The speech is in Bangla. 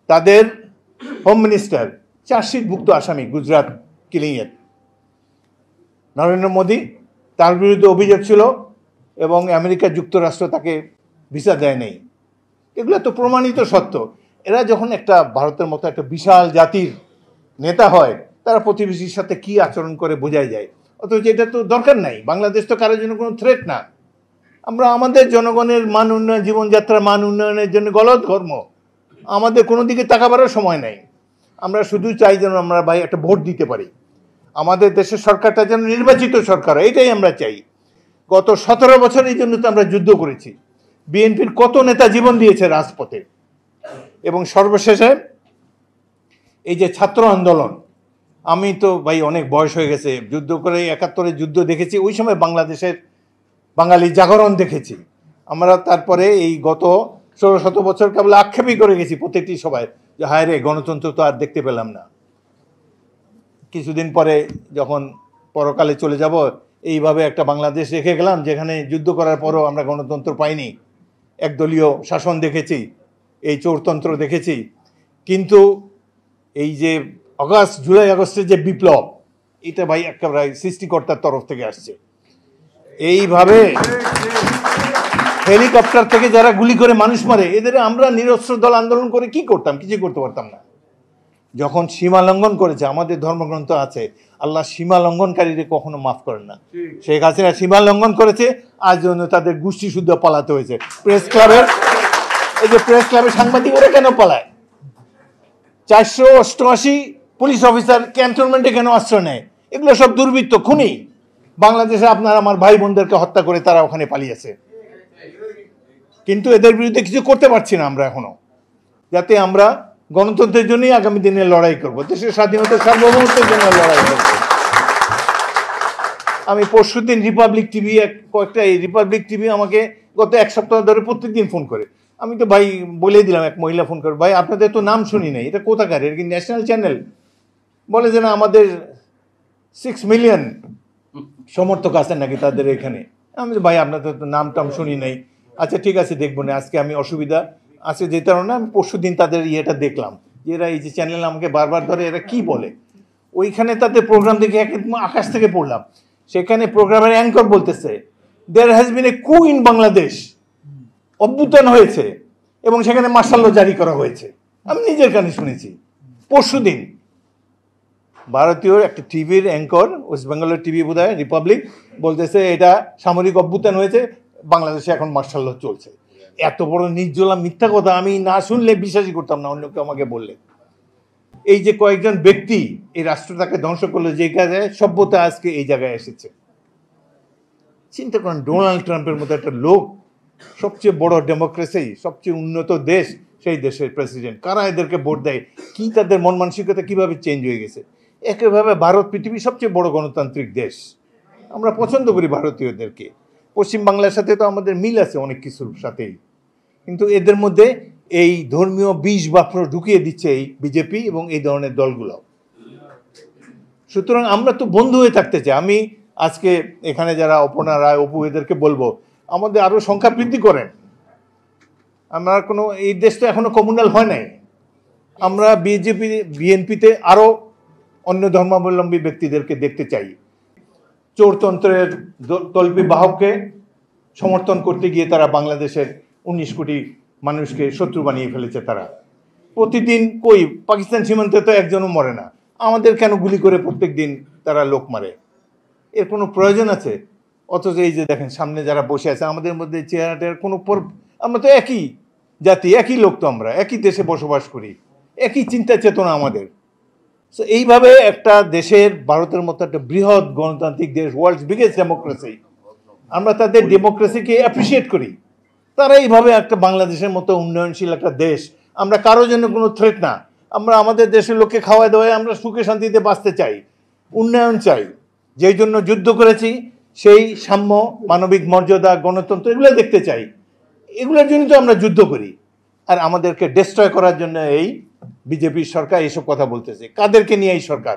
তাদের হোম মিনিস্টার চার্জশিটভুক্ত আসামি গুজরাট কিলিংয়ের। নরেন্দ্র মোদী, তার বিরুদ্ধে অভিযোগ ছিল এবং আমেরিকা যুক্তরাষ্ট্র তাকে ভিসা দেয় নেই। এগুলো তো প্রমাণিত সত্য। এরা যখন একটা ভারতের মতো একটা বিশাল জাতির নেতা হয়, তারা প্রতিবেশীর সাথে কি আচরণ করে বোঝাই যায়। অথচ এটা তো দরকার নাই। বাংলাদেশ তো কারোর জন্য কোনো থ্রেট না। আমরা আমাদের জনগণের মান উন্নয়ন, জীবনযাত্রার মান উন্নয়নের জন্য গলদ কর্ম, আমাদের কোনো দিকে তাকাবারও সময় নেই। আমরা শুধু চাই যেন আমরা ভাই একটা ভোট দিতে পারি, আমাদের দেশের সরকারটা যেন নির্বাচিত সরকার, এটাই আমরা চাই। গত 17 বছর এই জন্য তো আমরা যুদ্ধ করেছি। বিএনপির কত নেতা জীবন দিয়েছে রাজপথে। এবং সর্বশেষে এই যে ছাত্র আন্দোলন, আমি তো ভাই অনেক বয়স হয়ে গেছে, যুদ্ধ করে 71-এর যুদ্ধ দেখেছি, ওই সময় বাংলাদেশের বাঙালি জাগরণ দেখেছি আমরা। তারপরে এই গত 16-17 বছর কেবল আক্ষেপই করে গেছি প্রত্যেকটি সবাই যে হায় রে, গণতন্ত্র তো আর দেখতে পেলাম না। কিছুদিন পরে যখন পরকালে চলে যাব, এইভাবে একটা বাংলাদেশ রেখে গেলাম যেখানে যুদ্ধ করার পরও আমরা গণতন্ত্র পাইনি, একদলীয় শাসন দেখেছি, এই চোরতন্ত্র দেখেছি। কিন্তু এই যে জুলাই আগস্টের যে বিপ্লব, এটা ভাই একেবারে সৃষ্টিকর্তার তরফ থেকে আসছে। এইভাবে হেলিকপ্টার থেকে যারা গুলি করে মানুষ মারে, এদের আমরা নিরস্ত্র দল আন্দোলন করে কি করতাম? কিছু করতে পারতাম না। যখন সীমা লঙ্ঘন করেছে, আমাদের ধর্মগ্রন্থ আছে, আল্লাহ সীমা লঙ্ঘনকারীদের কখনো মাফ করেন না। শেখ হাসিনা সীমা লঙ্ঘন করেছে, আজ জন্য তাদের গোষ্ঠী শুদ্ধ পালাতে হয়েছে। প্রেস ক্লাবের এই যে প্রেস ক্লাবের সাংবাদিকরা কেন পালায়? 488 পুলিশ অফিসার ক্যান্টনমেন্টে কেন আশ্রয় নেয়? এগুলো সব দুর্বৃত্ত, খুনি। বাংলাদেশে আপনার আমার ভাই বোনদেরকে হত্যা করে তারা ওখানে পালিয়েছে। কিন্তু এদের বিরুদ্ধে কিছু করতে পারছি না আমরা এখনো, যাতে আমরা গণতন্ত্রের জন্যই আগামী দিনে লড়াই করব, দেশের স্বাধীনতা সার্বভৌমত্বের জন্য লড়াই করব। আমি পরশুদিন রিপাবলিক টিভি, কয়েকটা রিপাবলিক টিভি আমাকে গত 1 সপ্তাহ ধরে প্রত্যেকদিন ফোন করে। আমি তো ভাই বলেই দিলাম, এক মহিলা ফোন করে, ভাই আপনাদের তো নাম শুনি নাই, এটা কোথাকার, এটা কি ন্যাশনাল চ্যানেল? বলে যে না, আমাদের 6 মিলিয়ন সমর্থক আছেন নাকি তাদের এখানে। আমি তো ভাই আপনাদের তো নাম টাম শুনি নাই। আচ্ছা ঠিক আছে, দেখবো না, আজকে আমি অসুবিধা আছে যেতে পারো না। আমি পরশুদিন তাদের ইয়েটা দেখলাম, যে এরা এই যে চ্যানেল আমাকে বারবার ধরে, এরা কি বলে। ওইখানে তাদের প্রোগ্রাম দেখে একদম আকাশ থেকে পড়লাম। সেখানে প্রোগ্রামের অ্যাঙ্কর বলতেছে দেয়ার হ্যাজ বিন এ কু ইন বাংলাদেশ, অভ্যুত্থান হয়েছে এবং সেখানে মার্শাল ল জারি করা হয়েছে। আমি নিজের কানে শুনেছি পরশুদিন। ভারতীয় একটা টিভির অ্যাঙ্কর, ওয়েস্ট বেঙ্গলের টিভি বোধহয় রিপাবলিক, বলতেছে এটা সামরিক অভ্যুত্থান হয়েছে, বাংলাদেশে এখন মার্শাল ল চলছে। এত বড় নির্জলা মিথ্যা কথা আমি না শুনলে বিশ্বাসই করতাম না, অন্য কেউ আমাকে বললে। এই যে কয়েকজন ব্যক্তি এই রাষ্ট্রটাকে ধ্বংস করলো, যে কাজে সভ্যতা আজকে এই জায়গায় এসেছে। চিন্তা করেন, ডোনাল্ড ট্রাম্পের মতো একটা লোক, সবচেয়ে বড় ডেমোক্রেসি, সবচেয়ে উন্নত দেশ, সেই দেশের প্রেসিডেন্ট, কারা এদেরকে ভোট দেয়? কি তাদের মন মানসিকতা কিভাবে চেঞ্জ হয়ে গেছে? একইভাবে ভারত পৃথিবীর সবচেয়ে বড় গণতান্ত্রিক দেশ, আমরা পছন্দ করি ভারতীয়দেরকে। পশ্চিমবাংলার সাথে তো আমাদের মিল আছে অনেক কিছুর সাথেই, কিন্তু এদের মধ্যে এই ধর্মীয় বিষ বাষ্প ঢুকিয়ে দিচ্ছে এই বিজেপি এবং এই ধরনের দলগুলো। সুতরাং আমরা তো বন্ধু হয়ে থাকতে চাই। আমি আজকে এখানে যারা অপর্ণা রায়, অপু, এদেরকে বলবো আমাদের আরো সংখ্যা বৃদ্ধি করেন। আমরা কোনো, এই দেশ তো এখনো কমিউনাল হয় নাই। আমরা বিএনপিতে আরো অন্য ধর্মাবলম্বী ব্যক্তিদেরকে দেখতে চাই। চোরতন্ত্রের তল্পি বাহককে সমর্থন করতে গিয়ে তারা বাংলাদেশের 19 কোটি মানুষকে শত্রু বানিয়ে ফেলেছে। তারা প্রতিদিন কই পাকিস্তান সীমান্তে তো একজনও মরে না, আমাদের কেন গুলি করে প্রত্যেক দিন তারা লোক মারে? এর কোনো প্রয়োজন আছে? অথচ এই যে দেখেন সামনে যারা বসে আছে, আমাদের মধ্যে চেহারাটার কোনো, আমরা তো একই জাতি, একই লোক, তো আমরা একই দেশে বসবাস করি, একই চিন্তা চেতনা আমাদের। সো এইভাবে একটা দেশের, ভারতের মতো একটা বৃহৎ গণতান্ত্রিক দেশ, ওয়ার্ল্ডস বিগেস্ট ডেমোক্রেসি, আমরা তাদের ডেমোক্রেসিকে অ্যাপ্রিসিয়েট করি। তারা এইভাবে একটা বাংলাদেশের মতো উন্নয়নশীল একটা দেশ, আমরা কারোর জন্য কোনো থ্রেট না। আমরা আমাদের দেশের লোককে খাওয়াই দেওয়ায় আমরা সুখে শান্তিতে বাঁচতে চাই, উন্নয়ন চাই। যেই জন্য যুদ্ধ করেছি, সেই সাম্য, মানবিক মর্যাদা, গণতন্ত্র, এগুলো দেখতে চাই। এগুলোর জন্য তো আমরা যুদ্ধ করি। আর আমাদেরকে ডেস্ট্রয় করার জন্য এই বিজেপির সরকার এইসব কথা বলতেছে। কাদেরকে নিয়ে এই সরকার?